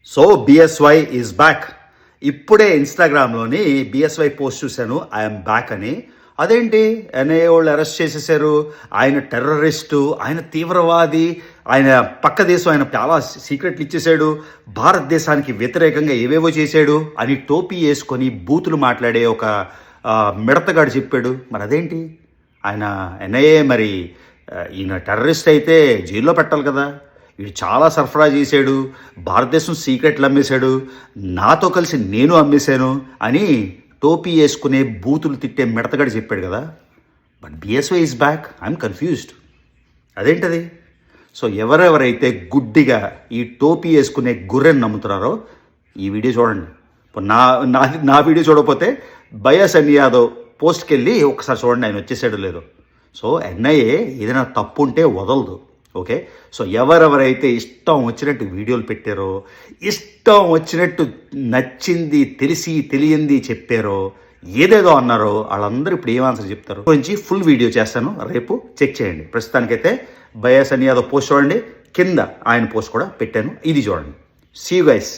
So BSY is back. ఇప్పుడే ఇన్స్టాగ్రామ్లోని BSY post చూశాను, I'm back అని. అదేంటి ఎన్ఐఏ వాళ్ళు అరెస్ట్ చేసేసారు, ఆయన టెర్రరిస్టు, ఆయన తీవ్రవాది, ఆయన పక్క దేశం ఆయన చాలా సీక్రెట్లు ఇచ్చేసాడు, భారతదేశానికి వ్యతిరేకంగా ఏవేవో చేశాడు అని టోపీ వేసుకొని బూతులు మాట్లాడే ఒక మిడతగాడు చెప్పాడు. మరి అదేంటి ఆయన ఎన్ఐఏ మరి ఈయన టెర్రరిస్ట్ అయితే జైల్లో పెట్టాలి కదా, వీడు చాలా సరఫరా చేశాడు, భారతదేశం సీక్రెట్లు అమ్మేశాడు, నాతో కలిసి నేను అమ్మేశాను అని టోపీ వేసుకునే బూతులు తిట్టే మిడతగాడు చెప్పాడు కదా. But BSY is back. I'm confused. అదేంటది? సో ఎవరెవరైతే గుడ్డిగా ఈ టోపీ వేసుకునే గొర్రెని నమ్ముతున్నారో ఈ వీడియో చూడండి. నా వీడియో చూడకపోతే బయాస్ అని యాదవ్ పోస్ట్కి వెళ్ళి ఒకసారి చూడండి, ఆయన వచ్చేసాడు లేదో. సో ఎన్ఐఏ ఏదైనా తప్పు ఉంటే వదలదు. ఓకే, సో ఎవరెవరైతే ఇష్టం వచ్చినట్టు వీడియోలు పెట్టారో, ఇష్టం వచ్చినట్టు నచ్చింది తెలిసి తెలియంది చెప్పారో, ఏదేదో అన్నారో వాళ్ళందరూ ఇప్పుడు ఏం ఆన్సర్ చెప్తారు గురించి ఫుల్ వీడియో చేస్తాను, రేపు చెక్ చేయండి. ప్రస్తుతానికైతే బయాస్ అని యాదవ్ పోస్ట్ చూడండి, కింద ఆయన పోస్ట్ కూడా పెట్టాను, ఇది చూడండి. See you guys.